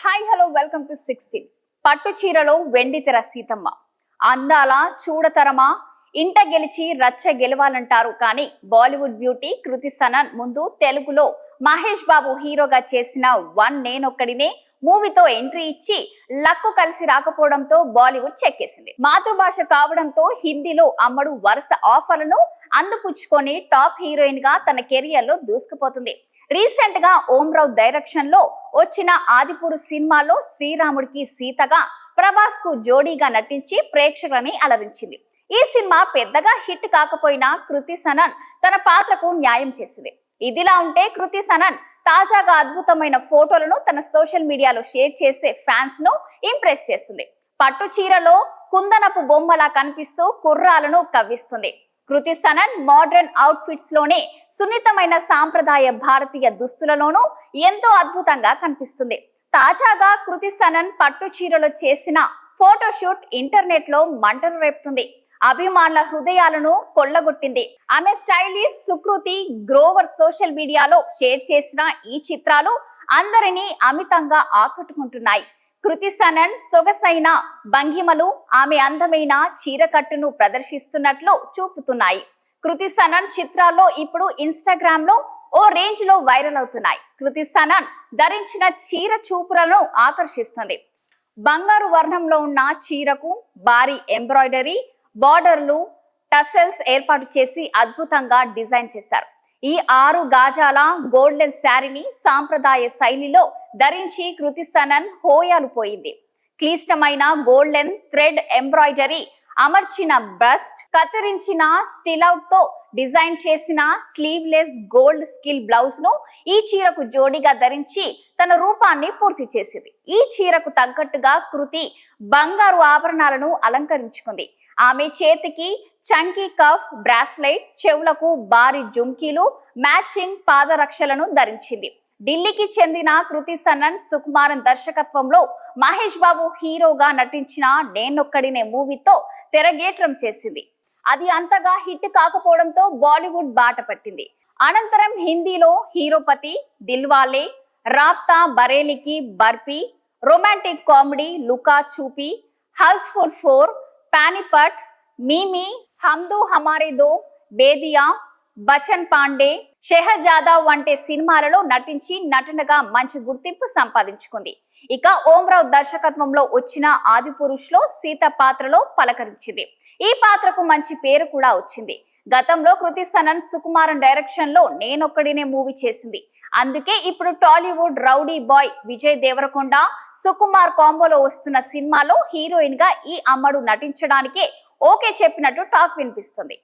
Hi hello welcome to 16. పట్టు చీరలో వెండితెర సీతమ్మ అందాల చూడతరమా ఇంట గెలిచి రచ్చ గెలవాలంటారు. కానీ బాలీవుడ్ బ్యూటీ కృతి సనన్ ముందు తెలుగులో మహేష్ బాబు హీరోగా చేసిన వన్ నేనొక్కడినే మూవీతో ఎంట్రీ ఇచ్చి లక్కు కలిసి రాకపోవడంతో బాలీవుడ్ చెక్కేసింది. మాతృభాష కావడంతో హిందీలో అమ్మడు వరుస ఆఫర్లను అందుపుచ్చుకొని టాప్ హీరోయిన్ గా తన కెరియర్ లో దూసుకుపోతుంది. రీసెంట్ గా ఓంరావు డైరెక్షన్ లో వచ్చిన ఆదిపురు సినిమాలో శ్రీరాముడికి సీతగా ప్రభాస్ కు జోడీగా నటించి ప్రేక్షకులని అలరించింది. ఈ సినిమా పెద్దగా హిట్ కాకపోయినా కృతి సనన్ తన పాత్రకు న్యాయం చేసింది. ఇదిలా ఉంటే కృతి సనన్ తాజాగా అద్భుతమైన ఫోటోలను తన సోషల్ మీడియాలో షేర్ చేసే ఫ్యాన్స్ ను ఇంప్రెస్ చేస్తుంది. పట్టు చీరలో కుందనపు బొమ్మలా కనిపిస్తూ కుర్రాలను కవ్విస్తుంది. Kriti Sanon modern out fits లోనే సున్నితమైన సాంప్రదాయ భారతీయ దుస్తులలోనూ ఎంతో అద్భుతంగా కనిపిస్తుంది. తాజాగా కృతి సనన్ పట్టు చీరలో చేసిన ఫోటోషూట్ ఇంటర్నెట్ లో మంటలు రేపుతుంది. అభిమానుల హృదయాలను కొల్లగొట్టింది. ఆమె స్టైలిష్ సుకృతి గ్రోవర్ సోషల్ మీడియాలో షేర్ చేసిన ఈ చిత్రాలు అందరినీ అమితంగా ఆకట్టుకుంటున్నాయి. కృతి సనన్ సొగసైన భంగిమలు ఆమె అందమైన చీరకట్టును ప్రదర్శిస్తున్నట్లు చూపుతున్నాయి. కృతి సనన్ చిత్రాల్లో ఇప్పుడు ఇన్స్టాగ్రామ్ లో ఓ రేంజ్ లో వైరల్ అవుతున్నాయి. కృతి సనన్ ధరించిన చీర చూపులను ఆకర్షిస్తుంది. బంగారు వర్ణంలో ఉన్న చీరకు భారీ ఎంబ్రాయిడరీ బార్డర్లు టసెల్స్ ఏర్పాటు చేసి అద్భుతంగా డిజైన్ చేశారు. ఈ 6 గాజాల గోల్డెన్ శారీని సాంప్రదాయ శైలిలో ధరించి కృతి సనన్ హోయాలు పోయింది. క్లిష్టమైన గోల్డెన్ థ్రెడ్ ఎంబ్రాయిడరీ అమర్చిన బ్రస్ట్, కత్తిరించిన స్టిల్అవుట్ తో డిజైన్ చేసిన స్లీవ్లెస్ గోల్డ్ స్కిల్ బ్లౌజ్ ను ఈ చీరకు జోడీగా ధరించి తన రూపాన్ని పూర్తి చేసింది. ఈ చీరకు తగ్గట్టుగా కృతి బంగారు ఆభరణాలను అలంకరించుకుంది. ఆమె చేతికి చంకీ కఫ్ బ్రాస్లెట్, చెవులకు భారీ జుమ్కీలు, మ్యాచింగ్ పాదరక్షలను ధరించింది. ఢిల్లీకి చెందిన కృతి సనన్ సుకుమారన్ దర్శకత్వంలో మహేష్ బాబు హీరోగా నటించిన నేనొక్కడినే మూవీతో తెరగేట్రం చేసింది. అది అంతగా హిట్ కాకపోవడంతో బాలీవుడ్ బాట పట్టింది. అనంతరం హిందీలో హీరోపతి, దిల్వాలే, రాబ్తా బరేలీకి బర్ఫీ, రొమాంటిక్ కామెడీ లుకా చూపి, హౌస్ఫుల్ 4, పానిపట్, మీమి, హమ్దో హమారే దో, బేదియా, బచన్ పాండే, షెహజాదా వంటి సినిమాలలో నటించి నటనగా మంచి గుర్తింపు సంపాదించుకుంది. ఇక ఓంరావు దర్శకత్వంలో వచ్చిన ఆదిపురుష్ లో సీత పాత్రలో పలకరించింది. ఈ పాత్రకు మంచి పేరు కూడా వచ్చింది. గతంలో కృతి సనన్ సుకుమారన్ డైరెక్షన్ లో నేనొక్కడినే మూవీ చేసింది. అందుకే ఇప్పుడు టాలీవుడ్ రౌడీ బాయ్ విజయ్ దేవరకొండ సుకుమార్ కాంబోలో వస్తున్న సినిమాలో హీరోయిన్ గా ఈ అమ్మడు నటించడానికే ఓకే చెప్పినట్టు టాక్ వినిపిస్తుంది.